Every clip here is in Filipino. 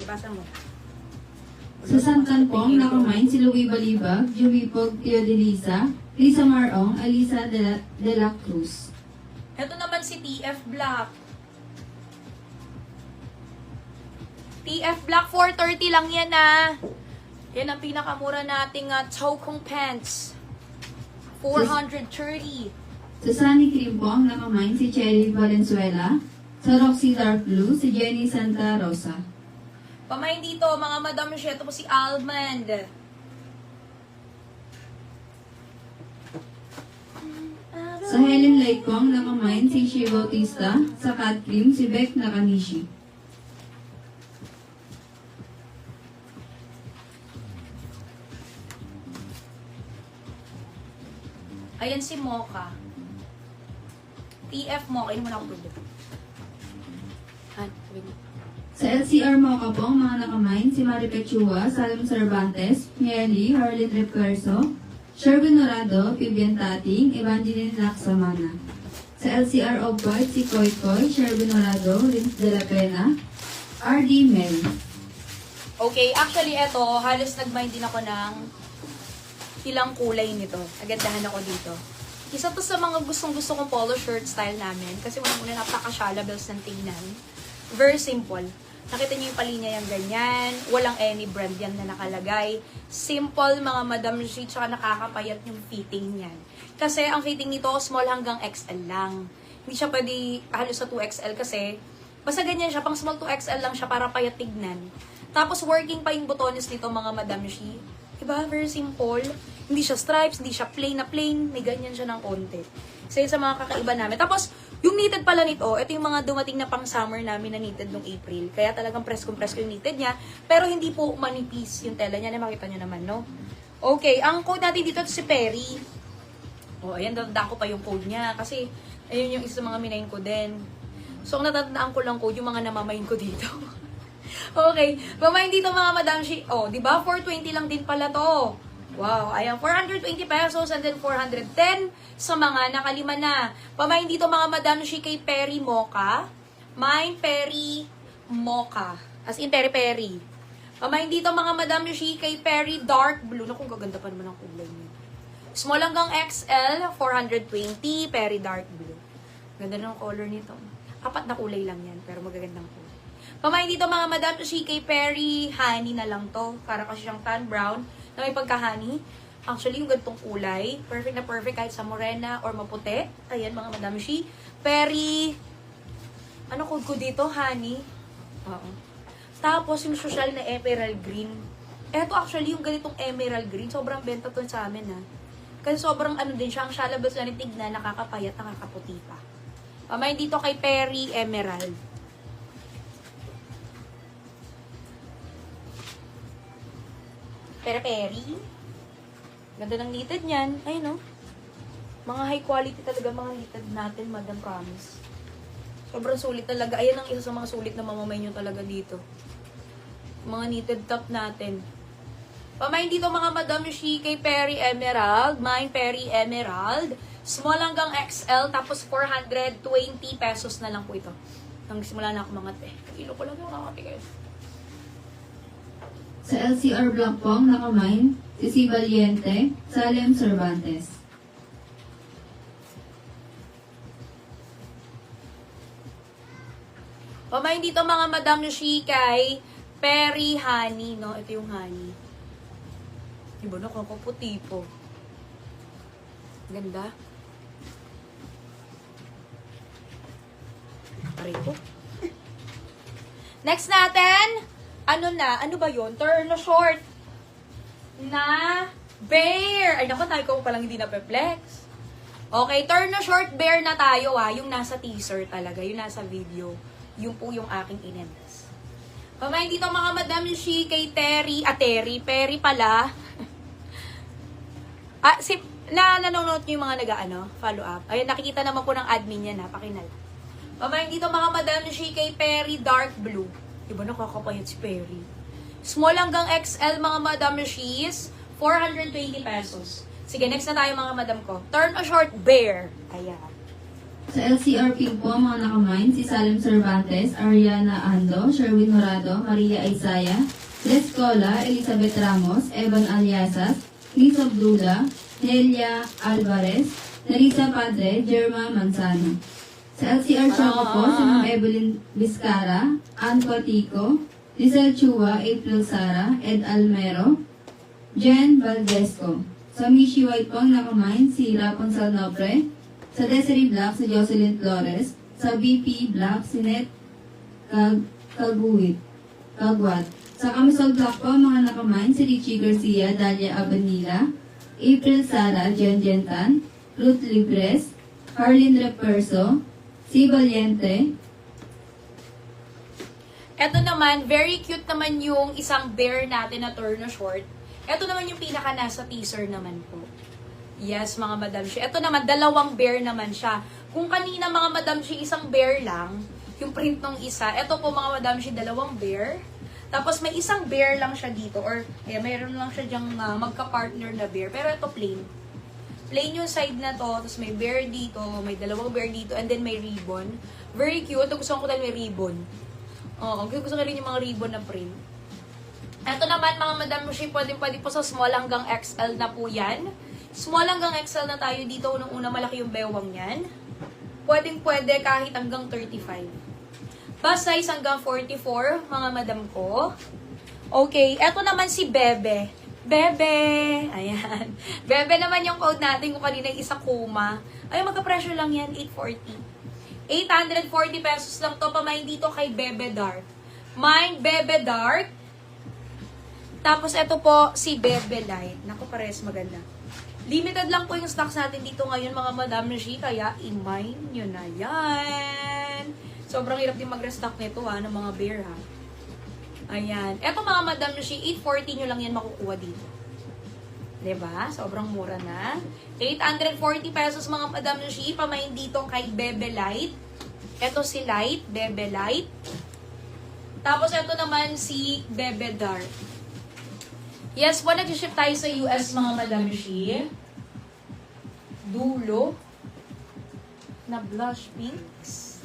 Sige, basa mo. Sa Santan Pong, nakamain si Louie Balibag, Jumipog Teodelisa, Lisa Marong, Alisa de la Cruz. Ito naman si TF Black. TF Black, 430 lang yan Yan ang pinakamura nating Chokong pants. 430. Sa Sunny Cream Pong, nakamain si Cherry Valenzuela, sa Roxy Dark Blue, si Jenny Santa Rosa. Pamain dito, mga madam, ito po si Almond. Sa Helen Light Pong, nakamain si Shea Bautista, sa Cat Cream, si Beck Nakanishi. Ayan si Mocha. TF Mocha. Ini mo na ako product. Sa LCR Mocha Pong, mga nakamain si Maripet Chua, Salem Cervantes, Mieli, Harley Repuerso, Sherwin Norado, Vivian Tating, Evangeline Laksamana. Sa LCR of White, si Koy Koy, Sherwin Norado, Lins de la Pena, RD Mel. Okay, actually, ito, halos nag-mind din ako ng ilang kulay nito. Agandahan ako dito. Isa to sa mga gustong-gusto kong polo shirt style namin. Kasi unang-una napaka-shalables ng tingnan. Very simple. Nakita niyo yung palinya yung ganyan. Walang any brand yan na nakalagay. Simple, mga madam sheet, tsaka nakakapayat yung fitting niyan. Kasi ang fitting nito, small hanggang XL lang. Hindi siya pwede halos sa 2XL kasi basta ganyan siya, pang small 2XL lang siya para payat tignan. Tapos working pa yung butones nito, mga madam sheet. Diba? Very simple. Hindi siya stripes, hindi siya plain na plain. May ganyan siya ng konti. Isa yun sa mga kakaiba namin. Tapos, yung knitted pala nito, ito yung mga dumating na pang summer namin na knitted nung April. Kaya talagang press ko yung knitted niya. Pero hindi po manipis yung tela niya. Makita nyo naman, no? Okay, ang code natin dito si Perry. O, ayan, dadaan ko pa yung code niya. Kasi, ayun yung isa sa mga minayin ko din. So, ang natatandaan ko lang code, yung mga namamayin ko dito. Okay, mamayin dito mga madam. Oh, di ba? 420 lang din pala to. Wow, ayan, 420 pesos and then 410 sa mga nakalima na. Pamain dito mga madam si kay Perry Mocha. Mine Perry Mocha. As in Perry. Pamain dito mga madam si kay Perry Dark Blue. Naku, gaganda pa naman ang kulay niya. Small hanggang XL, 420, Perry Dark Blue. Ganda ng color nito. 4 na kulay lang yan, pero magagandang kulay. Pamain dito mga madam si kay Perry Honey na lang to. Para kasi siyang tan brown na may pagka-honey. Actually, yung gantong kulay, perfect na perfect kahit sa morena or maputi. Ayan, mga madam shi. Perry, ano code ko dito? Honey. Oo. Tapos, yung social na emerald green. Eto actually, yung ganitong emerald green, sobrang benta to sa amin, Kasi sobrang ano din siya, ang shalables na tignan, nakakapayat, nakakaputi pa. Pamain dito kay Perry Emerald. Perry. Ganda ng knitted niyan. Ayun, no? Mga high quality talaga mga knitted natin, madam, promise. Sobrang sulit talaga. Ayan ang isa sa mga sulit na mamamay nyo talaga dito. Mga knitted top natin. Pamain dito mga madam shi kay Perry Emerald. Mine Perry Emerald. Small hanggang XL. Tapos 420 pesos na lang po ito. Nang simula na ako mga ilo ko lang yung kakati kayo. Sa LCR Black Pong, nakamain si C. Valiente, Salem Cervantes. Pamain dito mga madam shi kay Perry Honey, no? Ito yung honey. Diba, nakakaputi po. Ganda. Aray ko. Next natin, ano ba yun? Turn short na bear. Ay, naku, tayo ko palang hindi na-flex. Okay, turn short bear na tayo, Yung nasa teaser talaga, yung nasa video. Yung po yung aking inendas. Pamain dito mga madam shi kay Terry. Perry pala. Nanonote nyo yung mga follow up. Ayun, nakikita naman po ng admin yan, pakinal. Pamain dito mga madam shi kay Perry Dark Blue. Diba nakakapayat si Perry? Small hanggang XL mga madam shis, 420 pesos. Sige, next na tayo mga madam ko. Turn a short bear. Ayan. Sa LCR Pink po, mga nakamine, si Salem Cervantes, Ariana Ando, Sherwin Morado, Maria Isaya, Les Cola, Elizabeth Ramos, Evan Aliasas, Liz Abdula, Nelia Alvarez, Narisa Padre, Germa Manzano. Sa LCR Choco po, si Ma'am Evelyn Vizcara, Ann Cortico, Lizelle Chua, April Sara, Ed Almero, Jen Valdesco. Sa Mishi White po, ang nakamine, si Rapunzel Nopre. Sa Desiree Black, si Jocelyn Flores. Sa BP Black, si Net Kagwat. Sa Camisol Black po, mga nakamine, si Richie Garcia, Dalia Abanila, April Sara, Jen Jentan, Ruth Libres, Harlin Reperso, si Valiente. Ito naman, very cute naman yung isang bear natin na turno short. Ito naman yung pinaka nasa teaser naman po. Yes, mga Madam Shi. Ito naman, dalawang bear naman siya. Kung kanina mga Madam Shi, isang bear lang, yung print nung isa. Ito po mga Madam Shi, dalawang bear. Tapos may isang bear lang siya dito. Or, mayroon lang siya dyang magka-partner na bear. Pero ito plain. Plain yung side na to. Tapos may bear dito. May dalawang bear dito. And then may ribbon. Very cute. Ito gusto ko dahil may ribbon. Oo, gusto ko rin yung mga ribbon na print. Ito naman mga Madam Shi, pwede po sa small hanggang XL na po yan. Small hanggang XL na tayo dito. Unang-una malaki yung bewang yan. Pwede kahit hanggang 35. Bust size hanggang 44, mga madam ko. Okay, eto naman si Bebe. Bebe! Ayan. Bebe naman yung code natin kung kanina yung isa kuma. Ay, magka-pressure lang yan, 840. 840 pesos lang to. Pamain dito kay Bebe Dark. Mine, Bebe Dark. Tapos eto po, si Bebe Light. Naku, pares maganda. Limited lang po yung stocks natin dito ngayon, mga Madam Shi, kaya i-mine nyo na yan. Sobrang hirap din mag-restock nito ng mga bear ha. Ayan. Eto mga Madam Shi, 840 nyo lang yan makukuha dito. Diba? Sobrang mura na. 840 pesos mga Madam Shi, pamain dito kay Bebe Light. Eto si Light, Bebe Light. Tapos eto naman si Bebe Dark. Yes po, nag-ship tayo sa US mga Madam Shi. Dulo. Na blush pinks.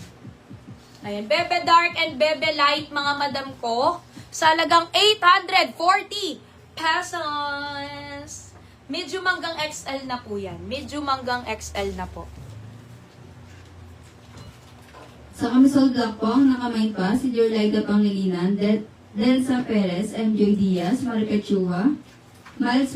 Ayan, Bebe Dark and Bebe Light mga madam ko. Sa halagang 840 pesos. Medium hanggang XL na po yan. Medium hanggang XL na po. Sa Camisol Black po, ang nakamine pa, si Jorlaida Pangilinan, Delsa Perez, MJ Diaz, Marica Chua, Miles